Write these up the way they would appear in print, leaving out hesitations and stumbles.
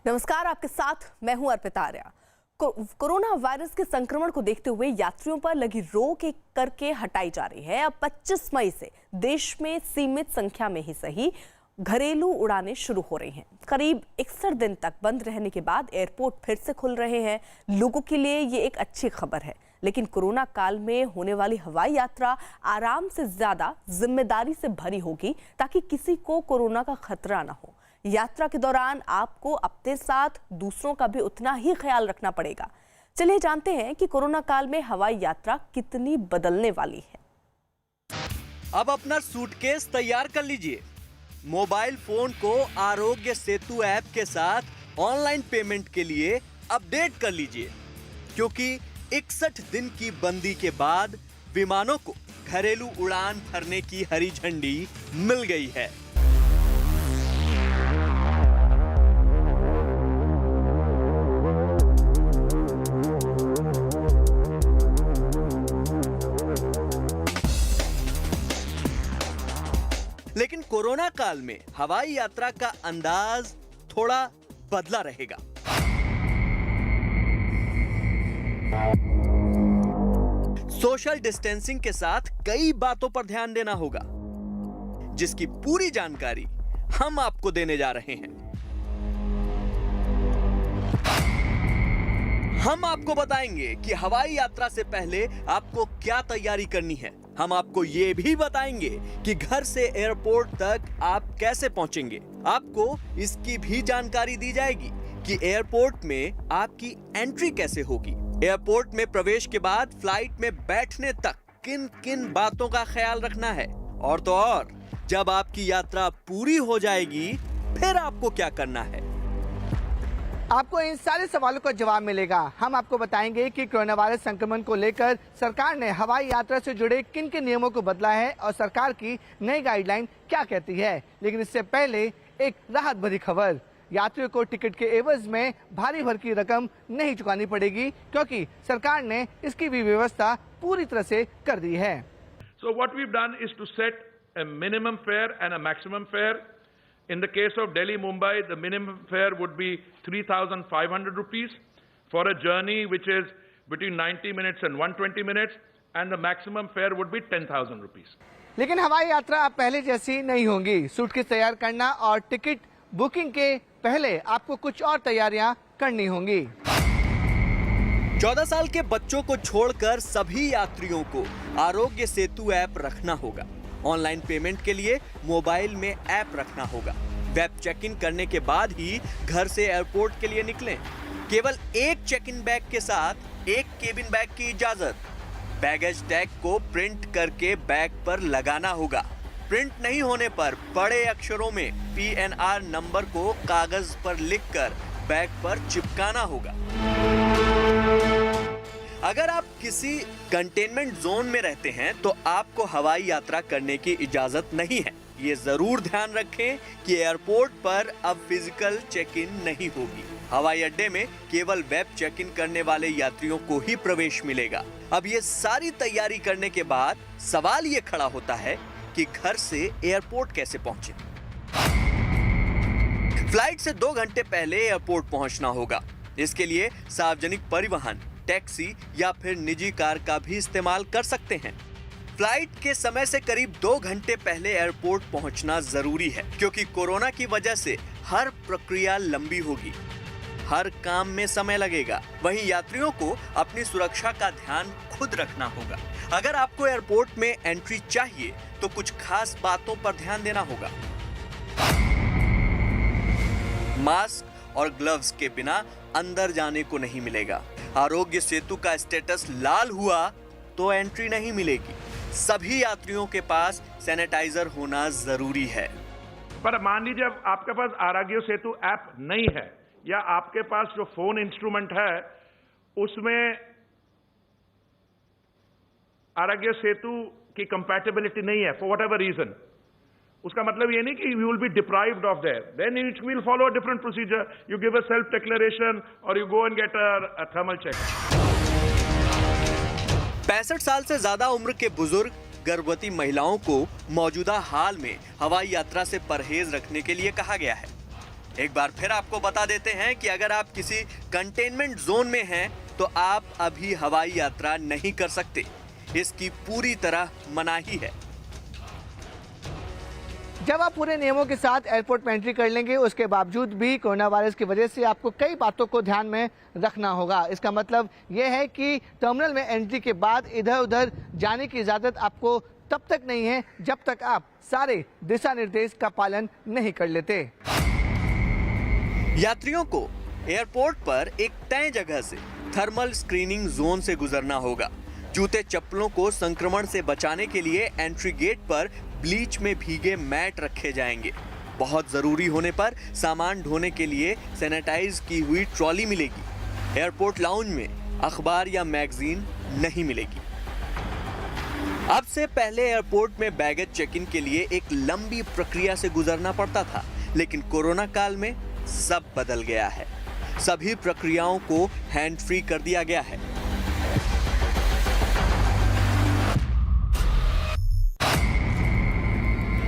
नमस्कार, आपके साथ मैं हूं अर्पिता आर्या। कोरोना वायरस के संक्रमण को देखते हुए यात्रियों पर लगी रोक एक करके हटाई जा रही है। अब 25 मई से देश में सीमित संख्या में ही सही घरेलू उड़ानें शुरू हो रही हैं। करीब 61 दिन तक बंद रहने के बाद एयरपोर्ट फिर से खुल रहे हैं। लोगों के लिए ये एक अच्छी खबर है, लेकिन कोरोना काल में होने वाली हवाई यात्रा आराम से ज्यादा जिम्मेदारी से भरी होगी, ताकि किसी को कोरोना का खतरा ना हो। यात्रा के दौरान आपको अपने साथ दूसरों का भी उतना ही ख्याल रखना पड़ेगा। चलिए जानते हैं कि कोरोना काल में हवाई यात्रा कितनी बदलने वाली है। अब अपना सूटकेस तैयार कर लीजिए। मोबाइल फोन को आरोग्य सेतु ऐप के साथ ऑनलाइन पेमेंट के लिए अपडेट कर लीजिए, क्योंकि 61 दिन की बंदी के बाद विमानों को घरेलू उड़ान भरने की हरी झंडी मिल गई है। लेकिन कोरोना काल में हवाई यात्रा का अंदाज थोड़ा बदला रहेगा। सोशल डिस्टेंसिंग के साथ कई बातों पर ध्यान देना होगा, जिसकी पूरी जानकारी हम आपको देने जा रहे हैं। हम आपको बताएंगे कि हवाई यात्रा से पहले आपको क्या तैयारी करनी है। हम आपको ये भी बताएंगे कि घर से एयरपोर्ट तक आप कैसे पहुंचेंगे। आपको इसकी भी जानकारी दी जाएगी कि एयरपोर्ट में आपकी एंट्री कैसे होगी। एयरपोर्ट में प्रवेश के बाद फ्लाइट में बैठने तक किन किन बातों का ख्याल रखना है, और तो और जब आपकी यात्रा पूरी हो जाएगी फिर आपको क्या करना है। आपको इन सारे सवालों का जवाब मिलेगा। हम आपको बताएंगे कि कोरोना वायरस संक्रमण को लेकर सरकार ने हवाई यात्रा से जुड़े किन किन नियमों को बदला है और सरकार की नई गाइडलाइन क्या कहती है। लेकिन इससे पहले एक राहत भरी खबर। यात्रियों को टिकट के एवज में भारी भर की रकम नहीं चुकानी पड़ेगी, क्योंकि सरकार ने इसकी भी व्यवस्था पूरी तरह से कर दी है। So what we've done is to set a minimum fare and a maximum fare. In the case of Delhi-Mumbai, the minimum fare would be 3,500 rupees for a journey which is between 90 minutes and 120 minutes, and the maximum fare would be 10,000 rupees. लेकिन हवाई यात्रा अब पहले जैसी नहीं होगी। Suitcase तैयार करना और टिकट बुकिंग के पहले आपको कुछ और तैयारियां करनी होंगी। 14 साल के बच्चों को छोड़कर सभी यात्रियों को आरोग्य सेतु ऐप रखना होगा। ऑनलाइन पेमेंट के लिए मोबाइल में ऐप रखना होगा। वेब चेक इन करने के बाद ही घर से एयरपोर्ट के लिए निकलें। केवल एक चेक इन बैग के साथ एक केबिन बैग की इजाजत। बैगेज टैग को प्रिंट करके बैग पर लगाना होगा। प्रिंट नहीं होने पर बड़े अक्षरों में PNR नंबर को कागज पर लिखकर बैग पर चिपकाना होगा। अगर आप किसी कंटेनमेंट जोन में रहते हैं तो आपको हवाई यात्रा करने की इजाजत नहीं है। ये जरूर ध्यान रखें कि एयरपोर्ट पर अब फिजिकल चेक इन नहीं होगी। हवाई अड्डे में केवल वेब चेक इन करने वाले यात्रियों को ही प्रवेश मिलेगा। अब ये सारी तैयारी करने के बाद सवाल ये खड़ा होता है कि घर से एयरपोर्ट कैसे पहुंचे। फ्लाइट से 2 घंटे पहले एयरपोर्ट पहुंचना होगा। इसके लिए सार्वजनिक परिवहन, टैक्सी या फिर निजी कार का भी इस्तेमाल कर सकते हैं। फ्लाइट के समय से करीब 2 घंटे पहले एयरपोर्ट पहुंचना जरूरी है, क्योंकि कोरोना की वजह से हर प्रक्रिया लंबी होगी, हर काम में समय लगेगा। वहीं यात्रियों को अपनी सुरक्षा का ध्यान खुद रखना होगा। अगर आपको एयरपोर्ट में एंट्री चाहिए तो कुछ खास बातों पर ध्यान देना होगा। मास्क और ग्लव्स के बिना अंदर जाने को नहीं मिलेगा। आरोग्य सेतु का स्टेटस लाल हुआ तो एंट्री नहीं मिलेगी। सभी यात्रियों के पास सैनिटाइजर होना जरूरी है। पर मान लीजिए अब आपके पास आरोग्य सेतु ऐप नहीं है, या आपके पास जो फोन इंस्ट्रूमेंट है उसमें आरोग्य सेतु की कंपैटिबिलिटी नहीं है, फॉर व्हाट एवर रीजन, उसका मतलब ये नहीं कि you will be deprived of there. Then you will follow a different procedure. You give a self-declaration or you go and get a thermal check. 65 साल से ज्यादा उम्र के बुजुर्ग, गर्भवती महिलाओं को मौजूदा हाल में हवाई यात्रा से परहेज रखने के लिए कहा गया है। एक बार फिर आपको बता देते हैं कि अगर आप किसी कंटेनमेंट जोन में हैं तो आप अभी हवाई यात्रा नहीं कर सकते। इसकी पूरी तरह मनाही है। जब आप पूरे नियमों के साथ एयरपोर्ट में एंट्री कर लेंगे, उसके बावजूद भी कोरोना वायरस की वजह से आपको कई बातों को ध्यान में रखना होगा। इसका मतलब यह है कि टर्मिनल में एंट्री के बाद इधर उधर जाने की इजाज़त आपको तब तक नहीं है जब तक आप सारे दिशा निर्देश का पालन नहीं कर लेते। यात्रियों को एयरपोर्ट पर एक तय जगह से थर्मल स्क्रीनिंग जोन से गुजरना होगा। जूते चप्पलों को संक्रमण से बचाने के लिए एंट्री गेट पर ब्लीच में भीगे मैट रखे जाएंगे। बहुत जरूरी होने पर सामान ढोने के लिए सैनिटाइज की हुई ट्रॉली मिलेगी। एयरपोर्ट लाउंज में अखबार या मैगजीन नहीं मिलेगी। अब से पहले एयरपोर्ट में बैगेज चेक इन के लिए एक लंबी प्रक्रिया से गुजरना पड़ता था, लेकिन कोरोना काल में सब बदल गया है। सभी प्रक्रियाओं को हैंड फ्री कर दिया गया है।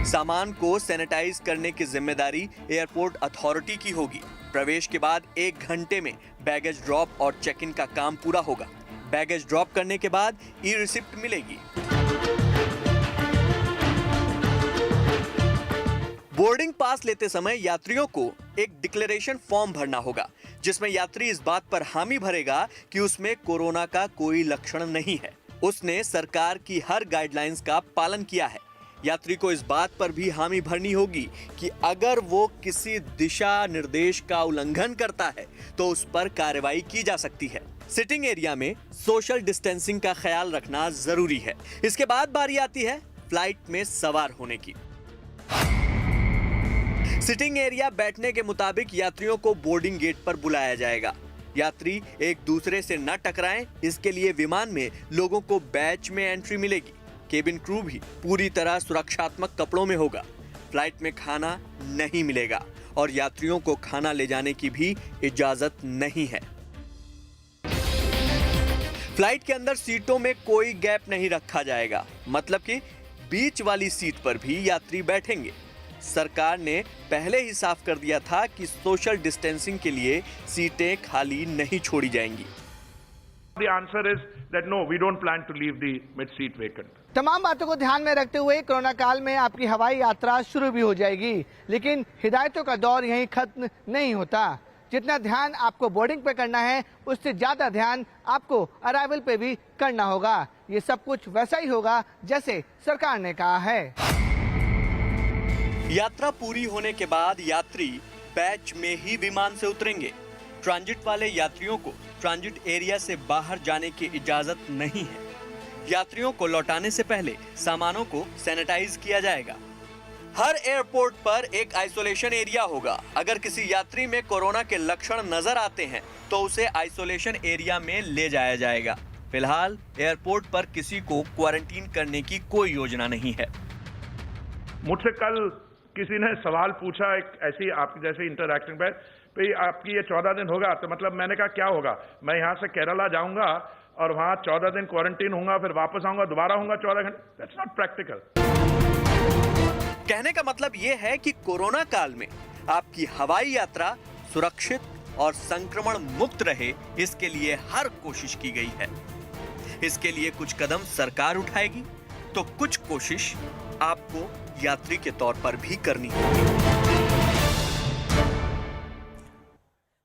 सामान को सैनिटाइज करने की जिम्मेदारी एयरपोर्ट अथॉरिटी की होगी। प्रवेश के बाद 1 घंटे में बैगेज ड्रॉप और चेक इन का काम पूरा होगा। बैगेज ड्रॉप करने के बाद ई रिसिप्ट मिलेगी। बोर्डिंग पास लेते समय यात्रियों को एक डिक्लेरेशन फॉर्म भरना होगा, जिसमें यात्री इस बात पर हामी भरेगा कि उसमें कोरोना का कोई लक्षण नहीं है। उसने सरकार की हर गाइडलाइंस का पालन किया है। यात्री को इस बात पर भी हामी भरनी होगी कि अगर वो किसी दिशा निर्देश का उल्लंघन करता है तो उस पर कार्रवाई की जा सकती है। सिटिंग एरिया में सोशल डिस्टेंसिंग का ख्याल रखना जरूरी है। इसके बाद बारी आती है फ्लाइट में सवार होने की। सिटिंग एरिया बैठने के मुताबिक यात्रियों को बोर्डिंग गेट पर बुलाया जाएगा। यात्री एक दूसरे से न टकराएं, इसके लिए विमान में लोगों को बैच में एंट्री मिलेगी। केबिन क्रू भी पूरी तरह सुरक्षात्मक कपड़ों में होगा। फ्लाइट में खाना नहीं मिलेगा और यात्रियों को खाना ले जाने की भी इजाजत नहीं है। फ्लाइट के अंदर सीटों में कोई गैप नहीं रखा जाएगा, मतलब कि बीच वाली सीट पर भी यात्री बैठेंगे। सरकार ने पहले ही साफ कर दिया था कि सोशल डिस्टेंसिंग के लिए सीटें खाली नहीं छोड़ी जाएंगी। The answer is that no, we don't plan to leave the mid-seat vacant. तमाम बातों को ध्यान में रखते हुए कोरोना काल में आपकी हवाई यात्रा शुरू भी हो जाएगी, लेकिन हिदायतों का दौर यहीं खत्म नहीं होता। जितना ध्यान आपको बोर्डिंग पे करना है, उससे ज्यादा ध्यान आपको अराइवल पे भी करना होगा। ये सब कुछ वैसा ही होगा जैसे सरकार ने कहा है। यात्रा पूरी होने के बाद यात्री बैच में ही विमान से उतरेंगे। ट्रांजिट वाले यात्रियों को ट्रांजिट एरिया से बाहर जाने की इजाजत नहीं है। यात्रियों को लौटाने से पहले सामानों को सैनिटाइज किया जाएगा। हर एयरपोर्ट पर एक आइसोलेशन एरिया होगा। अगर किसी यात्री में कोरोना के लक्षण नजर आते हैं तो उसे आइसोलेशन एरिया में ले जाया जाएगा। फिलहाल एयरपोर्ट पर किसी को क्वारंटीन करने की कोई योजना नहीं है। मुझसे कल किसी ने सवाल पूछा, एक ऐसी आपकी जैसे इंटरैक्टिंग पे, भाई आपकी ये 14 दिन होगा, तो मतलब मैंने कहा क्या होगा, मैं यहाँ से केरला जाऊंगा और वहां 14 दिन क्वारंटीन होऊंगा, फिर वापस आऊंगा, दोबारा होऊंगा 14 घंटे। That's not practical. कहने का मतलब ये है कि कोरोना काल में आपकी हवाई यात्रा सुरक्षित और संक्रमण मुक्त रहे, इसके लिए हर कोशिश की गई है। इसके लिए कुछ कदम सरकार उठाएगी तो कुछ कोशिश आपको यात्री के तौर पर भी करनी होगी।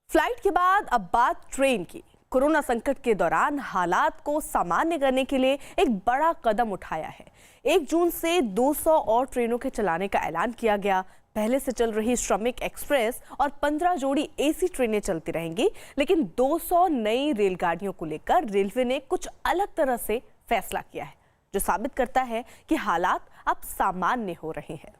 फ्लाइट के बाद अब बात ट्रेन की। कोरोना संकट के दौरान हालात को सामान्य करने के लिए एक बड़ा कदम उठाया है। 1 जून से 200 और ट्रेनों के चलाने का ऐलान किया गया। पहले से चल रही श्रमिक एक्सप्रेस और 15 जोड़ी एसी ट्रेनें चलती रहेंगी, लेकिन 200 नई रेलगाड़ियों को लेकर रेलवे ने कुछ अलग तरह से फैसला किया है, जो साबित करता है कि हालात अब सामान्य हो रहे हैं।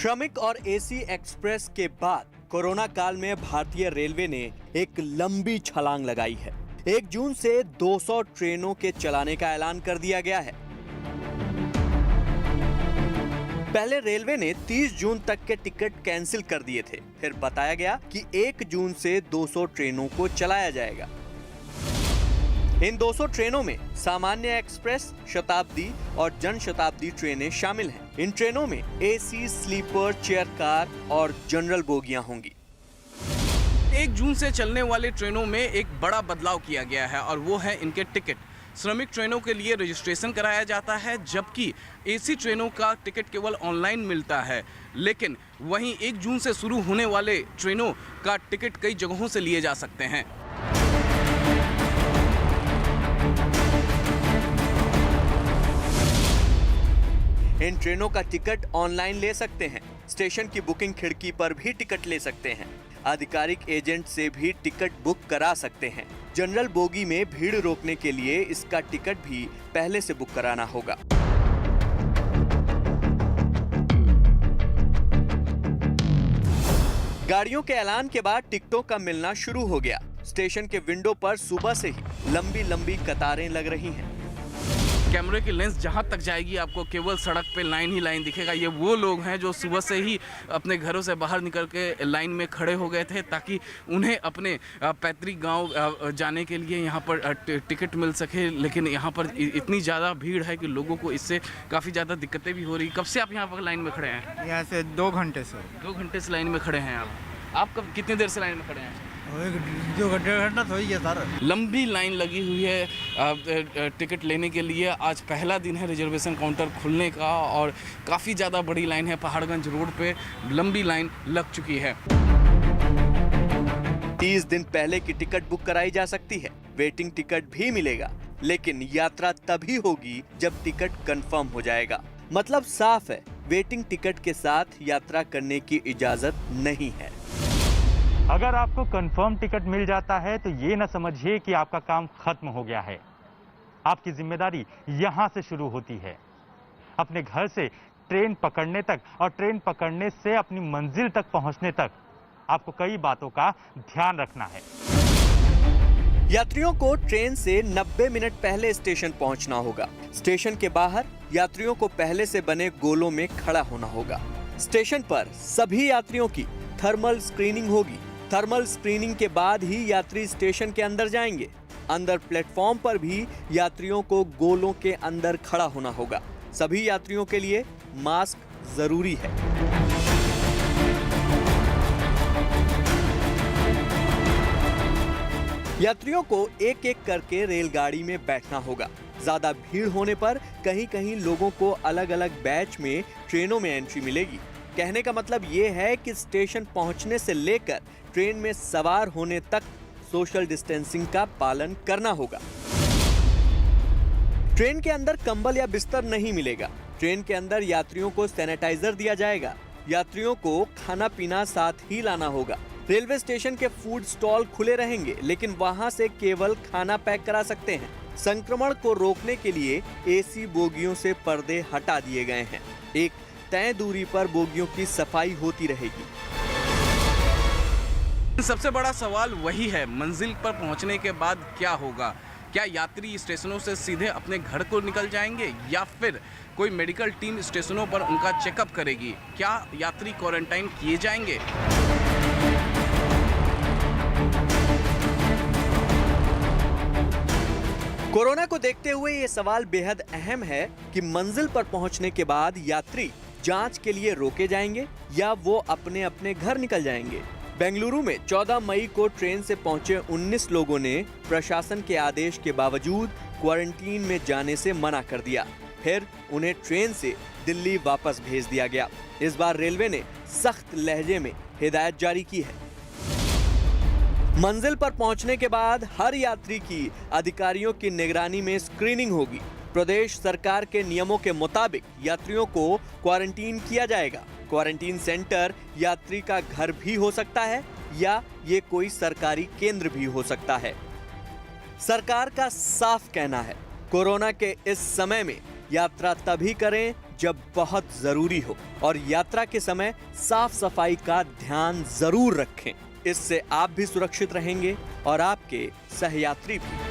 श्रमिक और एसी एक्सप्रेस के बाद कोरोना काल में भारतीय रेलवे ने एक लंबी छलांग लगाई है। 1 जून से 200 ट्रेनों के चलाने का ऐलान कर दिया गया है। पहले रेलवे ने 30 जून तक के टिकट कैंसिल कर दिए थे, फिर बताया गया कि 1 जून से 200 ट्रेनों को चलाया जाएगा। इन 200 ट्रेनों में सामान्य एक्सप्रेस, शताब्दी और जन शताब्दी ट्रेनें शामिल हैं। इन ट्रेनों में एसी, स्लीपर, चेयर कार और जनरल बोगियां होंगी। 1 जून से चलने वाली ट्रेनों में एक बड़ा बदलाव किया गया है और वो है इनके टिकट। श्रमिक ट्रेनों के लिए रजिस्ट्रेशन कराया जाता है, जबकि एसी ट्रेनों का टिकट केवल ऑनलाइन मिलता है। लेकिन वहीं 1 जून से शुरू होने वाले ट्रेनों का टिकट कई जगहों से लिए जा सकते हैं। इन ट्रेनों का टिकट ऑनलाइन ले सकते हैं। स्टेशन की बुकिंग खिड़की पर भी टिकट ले सकते हैं। आधिकारिक एजेंट से भी टिकट बुक करा सकते हैं। जनरल बोगी में भीड़ रोकने के लिए इसका टिकट भी पहले से बुक कराना होगा। गाड़ियों के ऐलान के बाद टिकटों का मिलना शुरू हो गया। स्टेशन के विंडो पर सुबह से ही लंबी लंबी कतारें लग रही हैं। कैमरे की लेंस जहां तक जाएगी आपको केवल सड़क पे लाइन ही लाइन दिखेगा। ये वो लोग हैं जो सुबह से ही अपने घरों से बाहर निकल के लाइन में खड़े हो गए थे ताकि उन्हें अपने पैतृक गांव जाने के लिए यहां पर टिकट मिल सके। लेकिन यहां पर इतनी ज़्यादा भीड़ है कि लोगों को इससे काफ़ी ज़्यादा दिक्कतें भी हो रही। कब से आप यहाँ पर लाइन में खड़े हैं? यहाँ से 2 घंटे से। 2 घंटे से लाइन में खड़े हैं आप कब कितनी देर से लाइन में खड़े हैं? 2 घंटा तो ही है सर। लंबी लाइन लगी हुई है टिकट लेने के लिए। आज पहला दिन है रिजर्वेशन काउंटर खुलने का और काफ़ी ज़्यादा बड़ी लाइन है। पहाड़गंज रोड पे लंबी लाइन लग चुकी है। 30 दिन पहले की टिकट बुक कराई जा सकती है। वेटिंग टिकट भी मिलेगा, लेकिन यात्रा तभी होगी जब टिकट कंफर्म हो जाएगा। मतलब साफ है, वेटिंग टिकट के साथ यात्रा करने की इजाजत नहीं है। अगर आपको कंफर्म टिकट मिल जाता है तो ये न समझिए कि आपका काम खत्म हो गया है। आपकी जिम्मेदारी यहां से शुरू होती है। अपने घर से ट्रेन पकड़ने तक और ट्रेन पकड़ने से अपनी मंजिल तक पहुंचने तक आपको कई बातों का ध्यान रखना है। यात्रियों को ट्रेन से 90 मिनट पहले स्टेशन पहुंचना होगा। स्टेशन के बाहर यात्रियों को पहले से बने गोलों में खड़ा होना होगा। स्टेशन पर सभी यात्रियों की थर्मल स्क्रीनिंग होगी। थर्मल स्क्रीनिंग के बाद ही यात्री स्टेशन के अंदर जाएंगे। अंदर प्लेटफॉर्म पर भी यात्रियों को गोलों के अंदर खड़ा होना होगा। सभी यात्रियों के लिए मास्क जरूरी है। यात्रियों को एक एक करके रेलगाड़ी में बैठना होगा। ज्यादा भीड़ होने पर कहीं कहीं लोगों को अलग अलग बैच में ट्रेनों में एंट्री मिलेगी। कहने का मतलब ये है कि स्टेशन पहुंचने से लेकर ट्रेन में सवार होने तक सोशल डिस्टेंसिंग का पालन करना होगा। ट्रेन के अंदर कंबल या बिस्तर नहीं मिलेगा। ट्रेन के अंदर यात्रियों को सैनिटाइजर दिया जाएगा। यात्रियों को खाना पीना साथ ही लाना होगा। रेलवे स्टेशन के फूड स्टॉल खुले रहेंगे, लेकिन वहां से केवल खाना पैक करा सकते हैं। संक्रमण को रोकने के लिए एसी बोगियों से पर्दे हटा दिए गए हैं। एक तय दूरी पर बोगियों की सफाई होती रहेगी। सबसे बड़ा सवाल वही है, मंजिल पर पहुंचने के बाद क्या होगा? क्या यात्री स्टेशनों से सीधे अपने घर को निकल जाएंगे या फिर कोई मेडिकल टीम स्टेशनों पर उनका चेकअप करेगी? क्या यात्री क्वारंटाइन किए जाएंगे? कोरोना को देखते हुए ये सवाल बेहद अहम है कि मंजिल पर पहुंचने के बाद यात्री जांच के लिए रोके जाएंगे या वो अपने अपने घर निकल जाएंगे। बेंगलुरु में 14 मई को ट्रेन से पहुंचे 19 लोगों ने प्रशासन के आदेश के बावजूद क्वारंटीन में जाने से मना कर दिया। फिर उन्हें ट्रेन से दिल्ली वापस भेज दिया गया। इस बार रेलवे ने सख्त लहजे में हिदायत जारी की है। मंजिल पर पहुंचने के बाद हर यात्री की अधिकारियों की निगरानी में स्क्रीनिंग होगी। प्रदेश सरकार के नियमों के मुताबिक यात्रियों को क्वारंटीन किया जाएगा। क्वारंटीन सेंटर यात्री का घर भी हो सकता है या ये कोई सरकारी केंद्र भी हो सकता है। सरकार का साफ कहना है, कोरोना के इस समय में यात्रा तभी करें जब बहुत जरूरी हो और यात्रा के समय साफ सफाई का ध्यान जरूर रखें। इससे आप भी सुरक्षित रहेंगे और आपके सहयात्री भी।